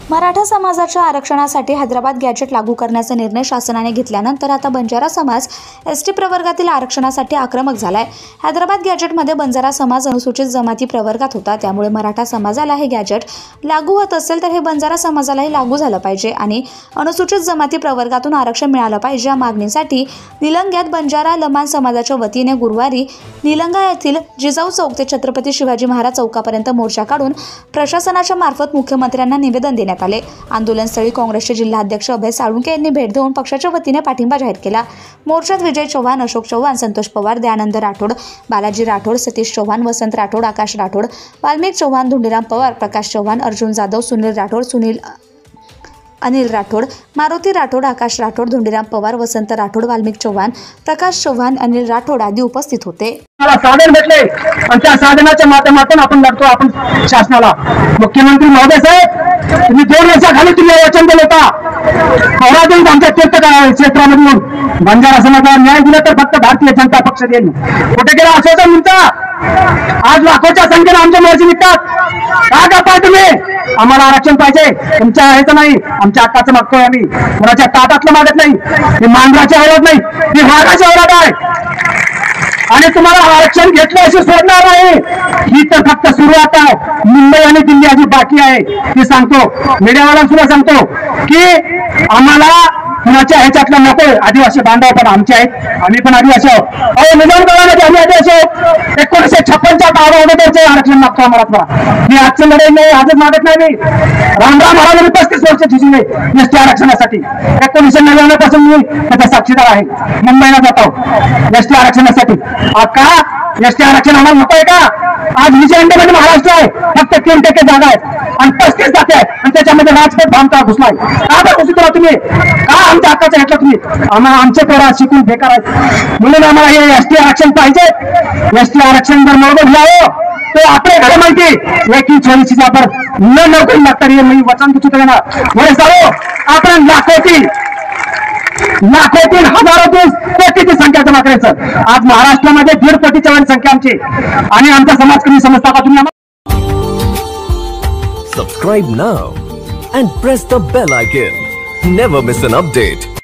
मराठा समाजाच्या आरक्षणासाठी हैदराबाद गॅजेट लागू करण्याचा निर्णय शासनाने घेतल्यानंतर आता बंजारा समाज एसटी प्रवर्गातील आरक्षणासाठी आक्रमक झालाय। हैदराबाद गॅजेटमध्ये बंजारा समाज अनुसूचित जमाती प्रवर्गात होता, त्यामुळे मराठा समाजाला हे गॅजेट लागू होत असेल तर हे बंजारा समाजालाही लागू झालं पाहिजे आणि अनुसूचित जमाती प्रवर्गातून आरक्षण मिळालं पाहिजे या मागणीसाठी निलंग्यात बंजारा लमाण समाजाच्या वतीने गुरुवारी निलंगा येथील जिजाऊ चौक ते छत्रपती शिवाजी महाराज चौकापर्यंत मोर्चा काढून प्रशासनाच्या मार्फत मुख्यमंत्र्यांना निवेदन देण्यात आले। आंदोलनस्थळी काँग्रेसचे जिल्हाध्यक्ष अभय साळुंके यांनी भेट देऊन पक्षाच्या वतीने पाठिंबा जाहीर केला। मोर्चात विजय चव्हाण, अशोक चव्हाण, संतोष पवार, दयानंद राठोड, बालाजी राठोड, सतीश चव्हाण, वसंत राठोड, आकाश राठोड, वाल्मिक चव्हाण, धुंडीराम पवार, प्रकाश चव्हाण, अर्जुन जाधव, सुनील राठोड, अनिल राठोड, मारुती राठोड, आकाश राठोड, धुंडीराम पवार, वसंत राठोड, वाल्मिक चव्हाण, प्रकाश चव्हाण, अनिल राठोड आदी उपस्थित होते। साधन भेटले आणि त्या साधनाच्या माध्यमातून आपण लढतो। आपण शासनाला मुख्यमंत्री महोदय साहेब, तुम्ही 2 वर्षाखाली तुम्ही वचन दिलं होता औरातून आमच्या क्षेत्रामधून बंजारा समाजाला न्याय दिला तर फक्त भारतीय जनता पक्ष देईल। कुठे गेला असोचा म्हणता? आज लाखोच्या संख्येने आमच्या मोर्चे निघतात। काय करताय तुम्ही? आम्हाला आरक्षण पाहिजे, तुमच्या ह्याचं नाही, आमच्या हक्काचं मागतोय आम्ही। कोणाच्या ताटातलं मागत नाही, ही मांजराची औलाद नाही, ही वाघाची औलाद आहे आणि तुम्हाला आरक्षण घेतलं अशी सोडणार नाही। ही तर फक्त सुरुवात आहे, मुंबई आणि दिल्ली अजून बाकी आहे। मी सांगतो, मीडियावाला सुद्धा सांगतो की आम्हाला कुणाच्या ह्याच्यातलं नको। आदिवासी बांधव पण आमचे आहेत, आम्ही पण आदिवासी आहोत। अहो निजामकाळामध्ये आम्ही आदिवासी आहोत। 1956च्या काळामध्ये आरक्षण मागतो आम्हाला। मी आजचं लढाई नाही, आजच मागत नाही। मी रामराव महाराजांनी 35 वर्ष झिजले एसटी आरक्षणासाठी। 1999 पासून मी त्याचा साक्षीदार आहे। मुंबईला जातो एसटी आरक्षणासाठी। का एसटी आरक्षण आम्हाला नको आहे का? आज विजयनगरमध्ये महाराष्ट्र आहे, फक्त 3% जागा आहेत आणि 35 जाती आहेत आणि त्याच्यामध्ये राजपथ भामता घुसलाय। का बरं घुसतो तुम्ही? का आमच्या हक्काचं घेतलं तुम्ही? आम्हाला आमचे पोरं शिकून बेकार आहेत, म्हणून आम्हाला हे एसटी आरक्षण पाहिजे। एसटी आरक्षण जर मोडून घ्यावं तो आपल्या घरे माहिती एकी चोरीची पर न नोकरी लागतात। हे मी वचन किती येणार जाऊ आपण लाखोतील हजारोतील कोटीची संख्या जमा करायचं। आज महाराष्ट्रामध्ये 1.5 कोटीच्या वर संख्या आमची आणि आमचा समाज कमी समजता का तुम्ही? Subscribe now and press the bell icon. Never miss an update.